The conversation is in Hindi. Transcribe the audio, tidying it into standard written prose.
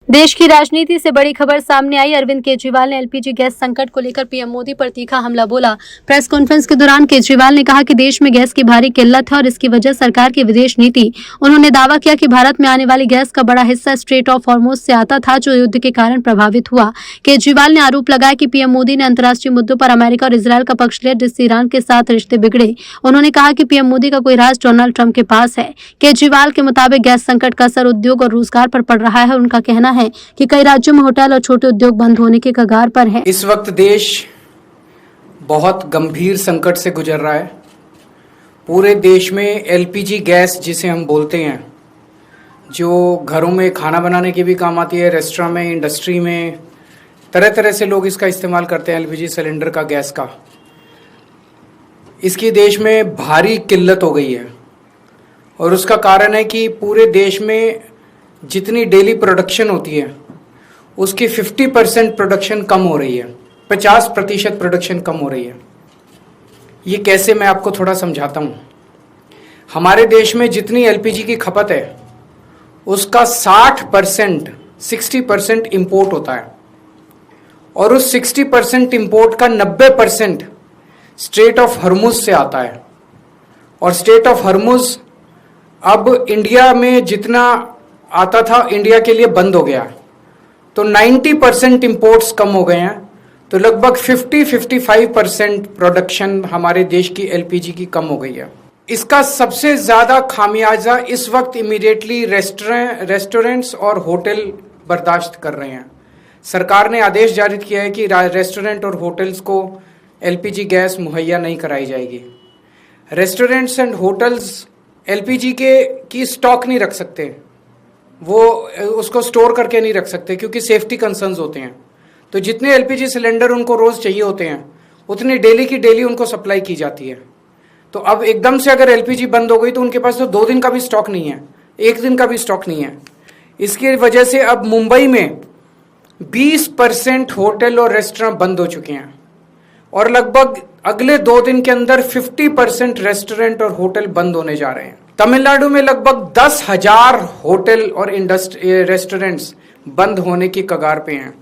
देश की राजनीति से बड़ी खबर सामने आई। अरविंद केजरीवाल ने एलपीजी गैस संकट को लेकर पीएम मोदी पर तीखा हमला बोला। प्रेस कॉन्फ्रेंस के दौरान केजरीवाल ने कहा कि देश में गैस की भारी किल्लत है और इसकी वजह सरकार की विदेश नीति। उन्होंने दावा किया कि भारत में आने वाली गैस का बड़ा हिस्सा स्ट्रेट ऑफ हॉर्मुज से आता था, जो युद्ध के कारण प्रभावित हुआ। केजरीवाल ने आरोप लगाया कि पीएम मोदी ने अंतर्राष्ट्रीय मुद्दों पर अमेरिका और इजरायल का पक्ष लिया, जिससे ईरान के साथ रिश्ते बिगड़े। उन्होंने कहा कि पीएम मोदी का कोई राज डोनाल्ड ट्रंप के पास है। केजरीवाल के मुताबिक गैस संकट का असर उद्योग और रोजगार पर पड़ रहा है। उनका कहना है कि कई राज्यों में होटल और छोटे उद्योग बंद होने के कगार पर हैं। इस वक्त देश बहुत गंभीर संकट से गुजर रहा है। पूरे देश में एलपीजी गैस जिसे हम बोलते हैं, जो घरों में खाना बनाने के भी काम आती है, रेस्टोरेंट में, इंडस्ट्री में, तरह तरह से लोग इसका इस्तेमाल करते हैं। एलपीजी सिलेंडर का, गैस का, इसकी देश में भारी किल्लत हो गई है। और उसका कारण है कि पूरे देश में जितनी डेली प्रोडक्शन होती है उसकी 50% प्रोडक्शन कम हो रही है, 50% प्रोडक्शन कम हो रही है। ये कैसे, मैं आपको थोड़ा समझाता हूँ। हमारे देश में जितनी एलपीजी की खपत है उसका 60% इंपोर्ट होता है और उस 60% इंपोर्ट का 90% स्ट्रेट ऑफ हॉर्मुज से आता है। और स्ट्रेट ऑफ हॉर्मुज अब इंडिया में जितना आता था इंडिया के लिए बंद हो गया, तो 90% इंपोर्ट्स कम हो गए हैं। तो लगभग 50-55% प्रोडक्शन हमारे देश की एलपीजी की कम हो गई है। इसका सबसे ज़्यादा खामियाजा इस वक्त इमीडिएटली रेस्टोरेंट्स और होटल बर्दाश्त कर रहे हैं। सरकार ने आदेश जारी किया है कि रेस्टोरेंट और होटल्स को एलपीजी गैस मुहैया नहीं कराई जाएगी। रेस्टोरेंट्स एंड होटल्स एलपीजी की स्टॉक नहीं रख सकते, वो उसको स्टोर करके नहीं रख सकते क्योंकि सेफ्टी कंसर्न्स होते हैं। तो जितने एलपीजी सिलेंडर उनको रोज़ चाहिए होते हैं उतनी डेली की डेली उनको सप्लाई की जाती है। तो अब एकदम से अगर एलपीजी बंद हो गई तो उनके पास तो 2 दिन का भी स्टॉक नहीं है, 1 दिन का भी स्टॉक नहीं है। इसकी वजह से अब मुंबई में 20% होटल और रेस्टोरेंट बंद हो चुके हैं और लगभग अगले 2 दिन के अंदर 50% रेस्टोरेंट और होटल बंद होने जा रहे हैं। तमिलनाडु में लगभग 10,000 होटल और रेस्टोरेंट्स बंद होने की कगार पे हैं।